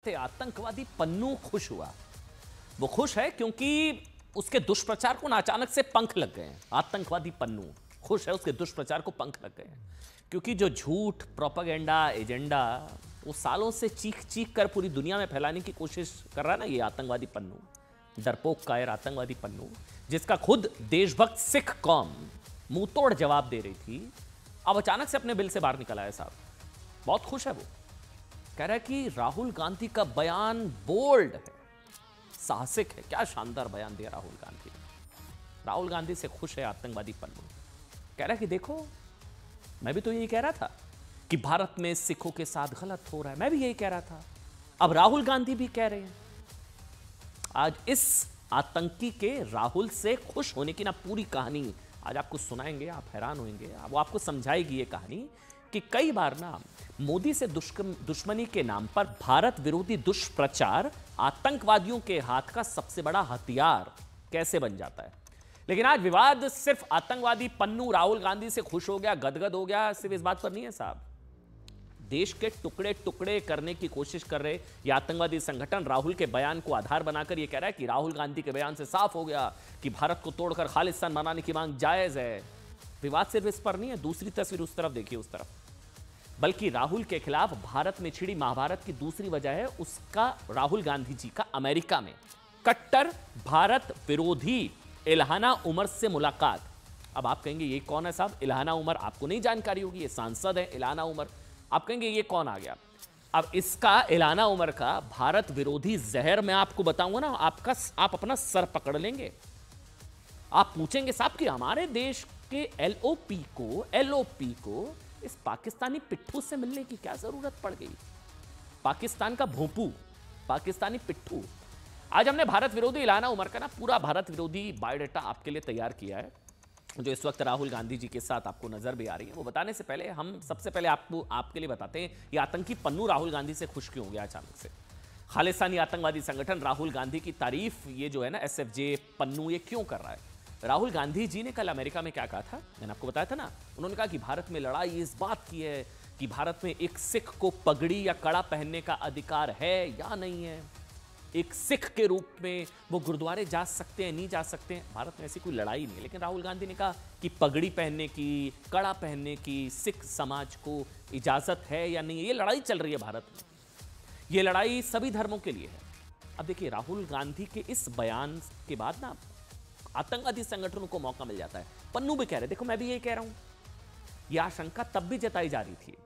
से आतंकवादी पन्नू खुश हुआ। वो खुश है क्योंकि उसके दुष्प्रचार को ना अचानक से पंख लग गए हैं। आतंकवादी पन्नू खुश है, उसके दुष्प्रचार को पंख लग गए हैं क्योंकि जो झूठ प्रोपेगेंडा एजेंडा वो सालों से चीख चीख कर पूरी दुनिया में फैलाने की कोशिश कर रहा है ना, ये आतंकवादी पन्नू, डरपोक कायर आतंकवादी पन्नू, जिसका खुद देशभक्त सिख कौम मुंह तोड़ जवाब दे रही थी, अब अचानक से अपने बिल से बाहर निकला है। साहब बहुत खुश है। वो कह रहा है कि राहुल गांधी का बयान बोल्ड है, साहसिक है। क्या शानदार बयान दिया राहुल गांधी। राहुल गांधी से खुश है आतंकवादी पन्नू। कह रहा है कि देखो, मैं भी तो यही कह रहा था कि भारत में सिखों के साथ गलत हो रहा है, मैं भी यही कह रहा था, अब राहुल गांधी भी कह रहे हैं। आज इस आतंकी के राहुल से खुश होने की ना पूरी कहानी आज आपको सुनाएंगे, आप हैरान होंगे। वो आपको समझाएगी ये कहानी कि कई बार ना मोदी से दुश्मनी के नाम पर भारत विरोधी दुष्प्रचार आतंकवादियों के हाथ का सबसे बड़ा हथियार कैसे बन जाता है। लेकिन आज विवाद सिर्फ आतंकवादी पन्नू राहुल गांधी से खुश हो गया, गदगद हो गया, सिर्फ इस बात पर नहीं है साहब। देश के टुकड़े टुकड़े करने की कोशिश कर रहे ये आतंकवादी संगठन राहुल के बयान को आधार बनाकर यह कह रहा है कि राहुल गांधी के बयान से साफ हो गया कि भारत को तोड़कर खालिस्तान बनाने की मांग जायज है। विवाद सिर्फ इस पर नहीं है, दूसरी तस्वीर उस तरफ देखिए, उस तरफ। बल्कि राहुल के खिलाफ भारत में छिड़ी महाभारत की दूसरी वजह है उसका राहुल गांधी जी का अमेरिका में कट्टर भारत विरोधी इल्हाना उमर से मुलाकात। अब आप कहेंगे ये कौन है साहब इल्हाना उमर, आपको नहीं जानकारी होगी, ये सांसद है इल्हाना उमर। आप कहेंगे ये कौन आ गया। अब इसका इल्हाना उमर का भारत विरोधी जहर मैं आपको बताऊंगा ना, आप अपना सर पकड़ लेंगे। आप पूछेंगे साहब कि हमारे देश के एलओपी को इस पाकिस्तानी पिट्ठू से मिलने की क्या जरूरत पड़ गई। पाकिस्तान का भोंपू, पाकिस्तानी पिट्ठू। आज हमने भारत विरोधी इल्हाना उमर का ना पूरा भारत विरोधी बायोडाटा आपके लिए तैयार किया है, जो इस वक्त राहुल गांधी जी के साथ आपको नजर भी आ रही है। वो बताने से पहले हम सबसे पहले आपके लिए बताते हैं ये आतंकी पन्नू राहुल गांधी से खुश क्यों हो गया अचानक से। खालिस्तानी आतंकवादी संगठन राहुल गांधी की तारीफ ये जो है ना एसएफजे पन्नू ये क्यों कर रहा है। राहुल गांधी जी ने कल अमेरिका में क्या कहा था, मैंने आपको बताया था ना। उन्होंने कहा कि भारत में लड़ाई इस बात की है कि भारत में एक सिख को पगड़ी या कड़ा पहनने का अधिकार है या नहीं है। एक सिख के रूप में वो गुरुद्वारे जा सकते हैं नहीं जा सकते हैं, भारत में ऐसी कोई लड़ाई नहीं है। लेकिन राहुल गांधी ने कहा कि पगड़ी पहनने की, कड़ा पहनने की सिख समाज को इजाजत है या नहीं, ये लड़ाई चल रही है भारत में। ये लड़ाई सभी धर्मों के लिए है। अब देखिए राहुल गांधी के इस बयान के बाद ना आतंकवादी संगठनों को मौका मिल जाता है। पन्नू भी कह रहे, देखो मैं भी यही कह रहा हूं। यह आशंका तब भी जताई जा रही थी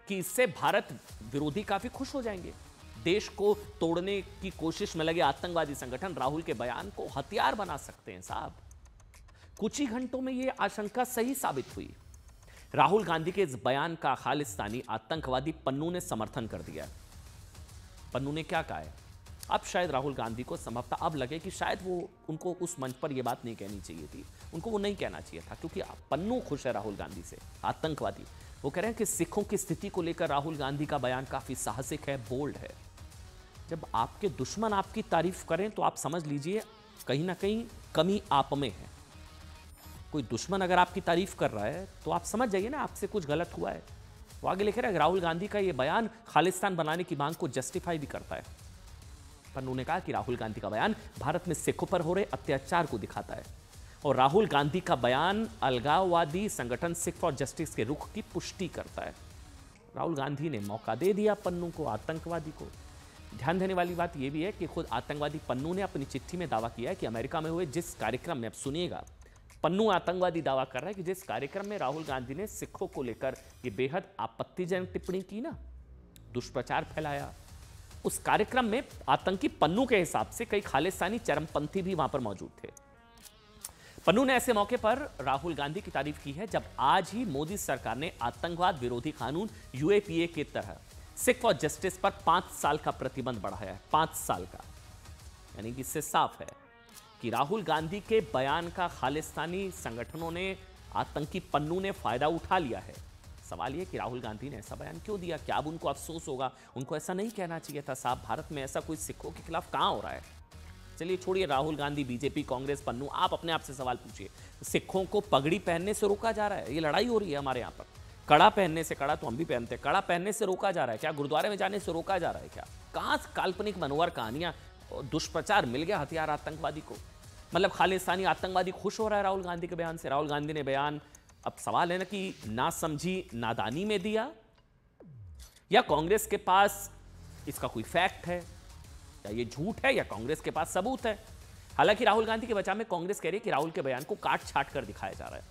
कि इससे भारत विरोधी काफी खुश हो जाएंगे। देश को तोड़ने की कोशिश में लगे आतंकवादी संगठन राहुल के बयान को हथियार बना सकते हैं साहब। कुछ ही घंटों में यह आशंका सही साबित हुई। राहुल गांधी के इस बयान का खालिस्तानी आतंकवादी पन्नू ने समर्थन कर दिया। पन्नू ने क्या कहा है, अब शायद राहुल गांधी को संभवतः अब लगे कि शायद वो उनको उस मंच पर यह बात नहीं कहनी चाहिए थी, उनको वो नहीं कहना चाहिए था, क्योंकि पन्नू खुश है राहुल गांधी से। आतंकवादी वो कह रहे हैं कि सिखों की स्थिति को लेकर राहुल गांधी का बयान काफी साहसिक है, बोल्ड है। जब आपके दुश्मन आपकी तारीफ करें तो आप समझ लीजिए कहीं ना कहीं कमी आप में है। कोई दुश्मन अगर आपकी तारीफ कर रहा है तो आप समझ जाइए ना आपसे कुछ गलत हुआ है। वो आगे लिख रहे हैं राहुल गांधी का ये बयान खालिस्तान बनाने की मांग को जस्टिफाई भी करता है। पन्नू ने कहा कि राहुल गांधी का बयान भारत में सिखों पर हो रहे अत्याचार को दिखाता है और राहुल गांधी का बयान अलगाववादी संगठन सिख फॉर जस्टिस के रुख की पुष्टि करता है। राहुल गांधी ने मौका दे दिया पन्नू को, आतंकवादी को। ध्यान देने वाली बात यह भी है कि खुद आतंकवादी पन्नू ने अपनी चिट्ठी में दावा किया है कि अमेरिका में हुए जिस कार्यक्रम में, अब सुनिएगा, पन्नू आतंकवादी दावा कर रहा है कि जिस कार्यक्रम में राहुल गांधी ने सिखों को लेकर यह बेहद आपत्तिजनक टिप्पणी की ना, दुष्प्रचार फैलाया, उस कार्यक्रम में आतंकी पन्नू के हिसाब से कई खालिस्तानी चरमपंथी भी वहां पर मौजूद थे। पन्नू ने ऐसे मौके पर राहुल गांधी की तारीफ की है जब आज ही मोदी सरकार ने आतंकवाद विरोधी कानून यूएपीए के तहत सिख फॉर जस्टिस पर 5 साल का प्रतिबंध बढ़ाया है। 5 साल का, यानी कि इससे साफ है कि राहुल गांधी के बयान का खालिस्तानी संगठनों ने, आतंकी पन्नू ने फायदा उठा लिया है। सवाल यह कि राहुल गांधी ने ऐसा बयान क्यों दिया, क्या अब उनको अफसोस होगा, उनको ऐसा नहीं कहना चाहिए था साहब। भारत में ऐसा कोई सिखों के खिलाफ कहां हो रहा है। चलिए छोड़िए राहुल गांधी, बीजेपी, कांग्रेस, पन्नू, आप अपने आप से सवाल पूछिए। सिखों को पगड़ी पहनने से रोका जा रहा है, ये लड़ाई हो रही है हमारे यहां पर। कड़ा पहनने से, कड़ा तो हम भी पहनते हैं, कड़ा पहनने से रोका जा रहा है क्या? गुरुद्वारे में जाने से रोका जा रहा है क्या? कहां से काल्पनिक मनोहर कहानियां, दुष्प्रचार मिल गया हथियार आतंकवादी को। मतलब खालिस्तानी आतंकवादी खुश हो रहा है राहुल गांधी के बयान से। राहुल गांधी ने बयान, अब सवाल है ना कि ना समझी नादानी में दिया या कांग्रेस के पास इसका कोई फैक्ट है, या ये झूठ है, या कांग्रेस के पास सबूत है। हालांकि राहुल गांधी के बचाव में कांग्रेस कह रही है कि राहुल के बयान को काट छाट कर दिखाया जा रहा है,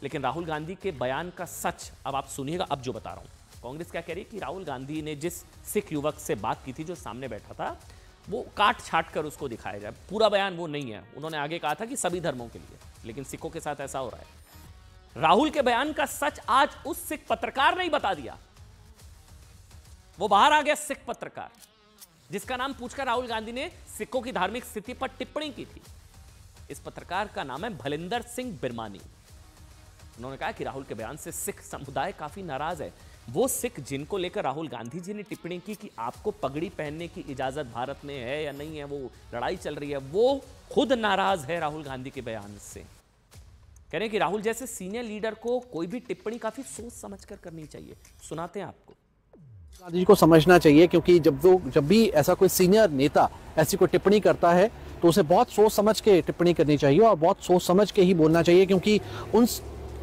लेकिन राहुल गांधी के बयान का सच अब आप सुनिएगा। अब जो बता रहा हूं, कांग्रेस क्या कह रही है कि राहुल गांधी ने जिस सिख युवक से बात की थी जो सामने बैठा था, वो काट छाट कर उसको दिखाया जाए, पूरा बयान वो नहीं है। उन्होंने आगे कहा था कि सभी धर्मों के लिए, लेकिन सिखों के साथ ऐसा हो रहा है। राहुल के बयान का सच आज उस सिख पत्रकार ने ही बता दिया। वो बाहर आ गया सिख पत्रकार, जिसका नाम पूछकर राहुल गांधी ने सिखों की धार्मिक स्थिति पर टिप्पणी की थी। इस पत्रकार का नाम है भलिंदर सिंह बिरमानी। उन्होंने कहा कि राहुल के बयान से सिख समुदाय काफी नाराज है। वो सिख जिनको लेकर राहुल गांधी जी ने टिप्पणी की कि आपको पगड़ी पहनने की इजाजत भारत में है या नहीं है, वो लड़ाई चल रही है, वो खुद नाराज है राहुल गांधी के बयान से। कह रहे हैं कि राहुल जैसे सीनियर लीडर को कोई भी टिप्पणी काफी सोच समझकर करनी चाहिए। सुनाते हैं आपको। गांधी जी को समझना चाहिए, क्योंकि जब भी ऐसा कोई सीनियर नेता ऐसी कोई टिप्पणी करता है तो उसे बहुत सोच समझ के टिप्पणी करनी चाहिए और बहुत सोच समझ के ही बोलना चाहिए, क्योंकि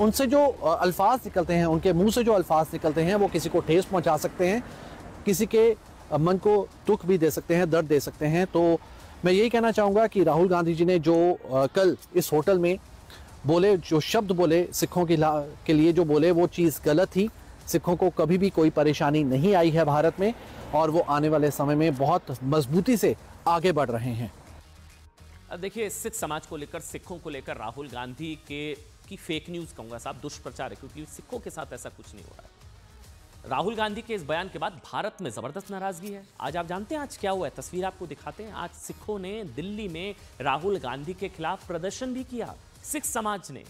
उनसे जो अल्फाज निकलते हैं, उनके मुंह से जो अल्फाज निकलते हैं, वो किसी को ठेस पहुंचा सकते हैं, किसी के मन को दुख भी दे सकते हैं, दर्द दे सकते हैं। तो मैं यही कहना चाहूँगा कि राहुल गांधी जी ने जो कल इस होटल में बोले, जो शब्द बोले सिखों के लिए जो बोले, वो चीज़ गलत थी। सिखों को कभी भी कोई परेशानी नहीं आई है भारत में, और वो आने वाले समय में बहुत मजबूती से आगे बढ़ रहे हैं। अब देखिए, सिख समाज को लेकर, सिखों को लेकर राहुल गांधी की फेक न्यूज़ कहूँगा साहब, दुष्प्रचार है, क्योंकि सिखों के साथ ऐसा कुछ नहीं हो रहा है। राहुल गांधी के इस बयान के बाद भारत में ज़बरदस्त नाराज़गी है। आज आप जानते हैं आज क्या हुआ है, तस्वीर आपको दिखाते हैं। आज सिखों ने दिल्ली में राहुल गांधी के खिलाफ प्रदर्शन भी किया, सिख समाज ने।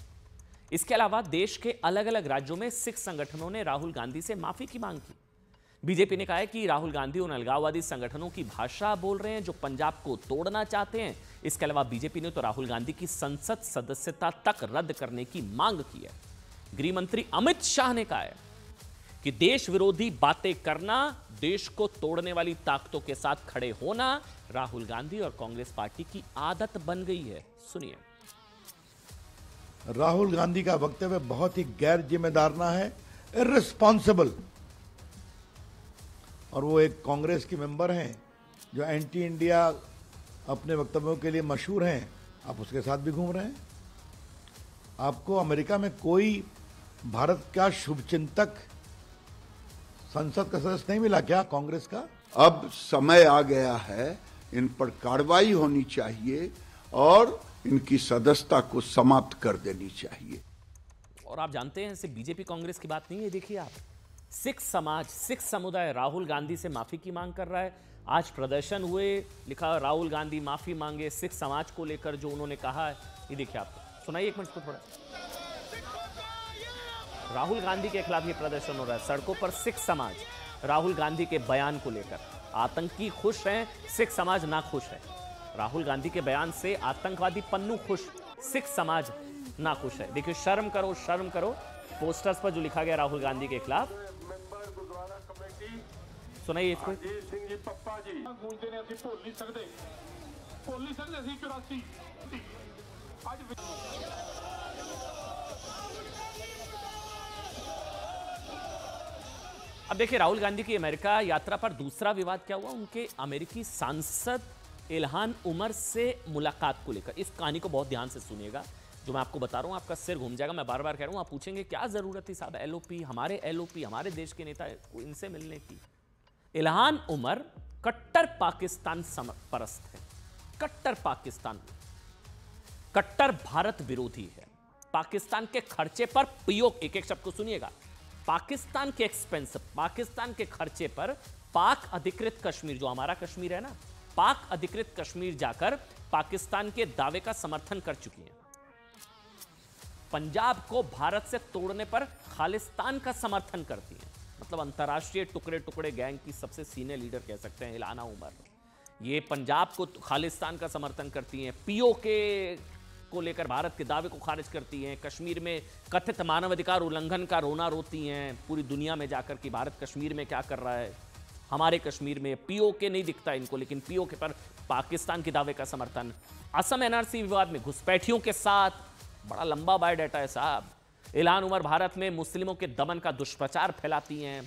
इसके अलावा देश के अलग अलग राज्यों में सिख संगठनों ने राहुल गांधी से माफ़ी की मांग की। बीजेपी ने कहा है कि राहुल गांधी उन अलगाववादी संगठनों की भाषा बोल रहे हैं जो पंजाब को तोड़ना चाहते हैं। इसके अलावा बीजेपी ने तो राहुल गांधी की संसद सदस्यता तक रद्द करने की मांग की है। गृह मंत्री अमित शाह ने कहा है कि देश विरोधी बातें करना, देश को तोड़ने वाली ताकतों के साथ खड़े होना राहुल गांधी और कांग्रेस पार्टी की आदत बन गई है। सुनिए। राहुल गांधी का वक्तव्य बहुत ही गैर जिम्मेदाराना है, इर्रिस्पॉन्सिबल। और वो एक कांग्रेस की मेंबर हैं जो एंटी इंडिया अपने वक्तव्यों के लिए मशहूर हैं। आप उसके साथ भी घूम रहे हैं। आपको अमेरिका में कोई भारत का शुभचिंतक संसद का सदस्य नहीं मिला क्या कांग्रेस का? अब समय आ गया है, इन पर कार्रवाई होनी चाहिए और इनकी सदस्यता को समाप्त कर देनी चाहिए। और आप जानते हैं, सिर्फ बीजेपी कांग्रेस की बात नहीं है। देखिए आप, सिख समाज, सिख समुदाय राहुल गांधी से माफी की मांग कर रहा है। आज प्रदर्शन हुए, लिखा राहुल गांधी माफी मांगे। सिख समाज को लेकर जो उन्होंने कहा है, ये देखिए आप, सुनाइए एक मिनट को थोड़ा। राहुल गांधी के खिलाफ ये प्रदर्शन हो रहा है सड़कों पर। सिख समाज राहुल गांधी के बयान को लेकर, आतंकी खुश हैं, सिख समाज ना खुश है। राहुल गांधी के बयान से आतंकवादी पन्नू खुश, सिख समाज ना खुश है। देखिए, शर्म करो, शर्म करो, पोस्टर्स पर जो लिखा गया राहुल गांधी के खिलाफ। सुनाइए इसको। अब देखिए, राहुल गांधी की अमेरिका यात्रा पर दूसरा विवाद क्या हुआ, उनके अमेरिकी सांसद इल्हान उमर से मुलाकात को लेकर। इस कहानी को बहुत ध्यान से सुनिएगा, जो मैं आपको बता रहा हूं, आपका सिर घूम जाएगा। मैं बार बार कह रहा हूं, आप पूछेंगे क्या जरूरत थी साहब एलओपी, हमारे एलओपी, हमारे देश के नेता को इनसे मिलने की। इल्हान उमर कट्टर पाकिस्तान परस्त है, कट्टर पाकिस्तान, कट्टर भारत विरोधी है। पाकिस्तान के खर्चे पर पीओ, एक एक शब्द को सुनिएगा, पाकिस्तान के एक्सपेंस, पाकिस्तान के खर्चे पर पाक अधिकृत कश्मीर, जो हमारा कश्मीर है ना, पाक अधिकृत कश्मीर जाकर पाकिस्तान के दावे का समर्थन कर चुकी हैं। पंजाब को भारत से तोड़ने पर खालिस्तान का समर्थन करती हैं। मतलब अंतर्राष्ट्रीय टुकड़े टुकड़े गैंग की सबसे सीनियर लीडर कह सकते हैं इल्हाना उमर। ये पंजाब को खालिस्तान का समर्थन करती हैं, पीओ के को लेकर भारत के दावे को खारिज करती हैं, कश्मीर में कथित मानवाधिकार उल्लंघन का रोना रोती हैं पूरी दुनिया में जाकर कि भारत कश्मीर में क्या कर रहा है, हमारे कश्मीर में। पीओके नहीं दिखता इनको, लेकिन पीओके पर पाकिस्तान के दावे का समर्थन। असम एनआरसी विवाद में घुसपैठियों के साथ, बड़ा लंबा बायोडाटा है साहब। इल्हान उमर भारत में मुस्लिमों के दमन का दुष्प्रचार फैलाती हैं,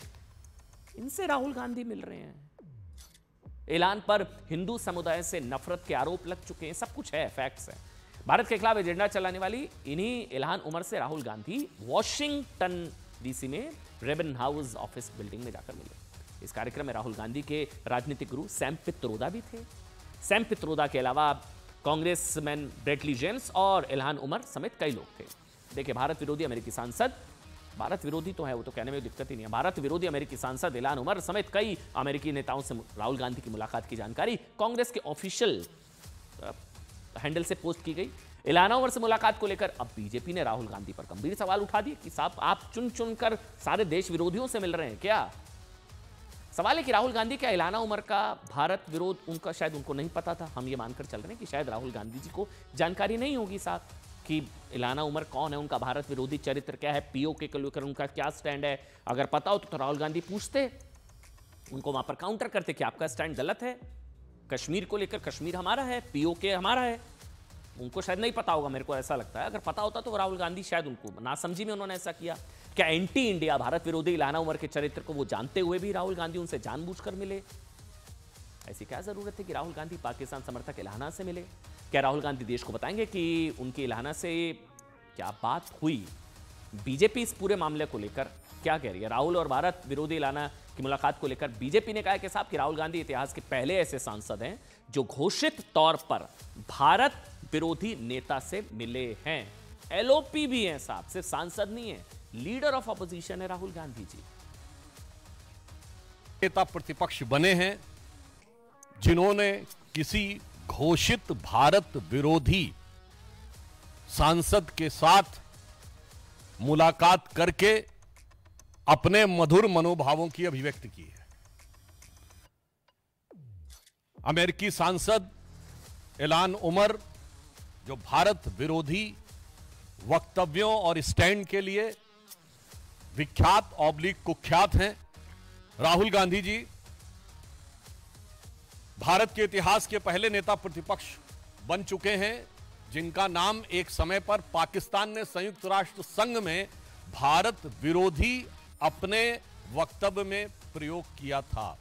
इनसे राहुल गांधी मिल रहे हैं। इल्हान पर हिंदू समुदाय से नफरत के आरोप लग चुके हैं, सब कुछ है, फैक्ट्स है। भारत के खिलाफ एजेंडा चलाने वाली इन्हीं इल्हान उमर से राहुल गांधी वॉशिंगटन डीसी में रेबन हाउस ऑफिस बिल्डिंग में जाकर मिले। इस कार्यक्रम में राहुल गांधी के राजनीतिक गुरु सैम पित्रोदा भी थे। सैम पित्रोदा के अलावा कांग्रेसमैन ब्रेटली जेम्स और इल्हान उमर समेत कई लोग थे। देखिए, भारत विरोधी अमेरिकी सांसद, भारत विरोधी तो है, वो तो कहने में दिक्कत ही नहीं है, भारत विरोधी अमेरिकी सांसद इल्हान उमर समेत कई अमेरिकी नेताओं से राहुल गांधी की मुलाकात की जानकारी कांग्रेस के ऑफिशियल हैंडल से पोस्ट की गई। इल्हान उमर से मुलाकात को लेकर अब बीजेपी ने राहुल गांधी पर गंभीर सवाल उठा दिए कि साहब आप चुन चुनकर सारे देश विरोधियों से मिल रहे हैं क्या। सवाल है कि राहुल गांधी क्या इल्हान उमर का भारत विरोध उनका शायद उनको नहीं पता था। हम ये मानकर चल रहे हैं कि शायद राहुल गांधी जी को जानकारी नहीं होगी साहब कि इल्हान उमर कौन है, उनका भारत विरोधी चरित्र क्या है, पीओके को लेकर उनका क्या स्टैंड है। अगर पता हो तो राहुल गांधी पूछते, उनको वहां पर काउंटर करते कि आपका स्टैंड गलत है, कश्मीर को लेकर कश्मीर हमारा है, पीओके हमारा है। उनको शायद नहीं पता होगा, मेरे को ऐसा लगता है। अगर पता होता तो राहुल गांधी शायद उनको नासमझी में उन्होंने ऐसा किया। क्या एंटी इंडिया भारत विरोधी इल्हान उमर के चरित्र को वो जानते हुए भी राहुल गांधी उनसे जानबूझकर मिले? ऐसी क्या जरूरत है कि राहुल गांधी पाकिस्तान समर्थक इल्हाना से मिले? क्या राहुल गांधी देश को बताएंगे कि उनकी इल्हाना से क्या बात हुई? बीजेपी इस पूरे मामले को लेकर क्या कह रही है? राहुल और भारत विरोधी इल्हाना की मुलाकात को लेकर बीजेपी ने कहा कि साहब कि राहुल गांधी इतिहास के पहले ऐसे सांसद हैं जो घोषित तौर पर भारत विरोधी नेता से मिले हैं। एलओपी भी हैं साहब, सिर्फ सांसद नहीं है, लीडर ऑफ अपोजिशन है राहुल गांधी जी। नेता प्रतिपक्ष बने हैं जिन्होंने किसी घोषित भारत विरोधी सांसद के साथ मुलाकात करके अपने मधुर मनोभावों की अभिव्यक्ति की है। अमेरिकी सांसद इल्हान उमर जो भारत विरोधी वक्तव्यों और स्टैंड के लिए विख्यात ऑब्लिक कुख्यात हैं। राहुल गांधी जी भारत के इतिहास के पहले नेता प्रतिपक्ष बन चुके हैं जिनका नाम एक समय पर पाकिस्तान ने संयुक्त राष्ट्र संघ में भारत विरोधी अपने वक्तव्य में प्रयोग किया था।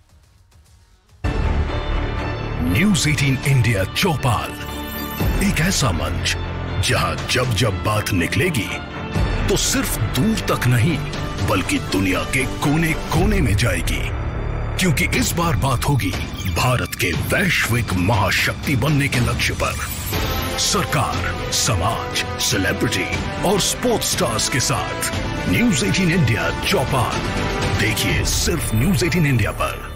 न्यूज़ 18 इंडिया चौपाल, एक ऐसा मंच जहां जब जब बात निकलेगी तो सिर्फ दूर तक नहीं बल्कि दुनिया के कोने कोने में जाएगी, क्योंकि इस बार बात होगी भारत के वैश्विक महाशक्ति बनने के लक्ष्य पर। सरकार, समाज, सेलिब्रिटी और स्पोर्ट्स स्टार्स के साथ न्यूज़ 18 इंडिया चौपाल देखिए सिर्फ न्यूज़ 18 इंडिया पर।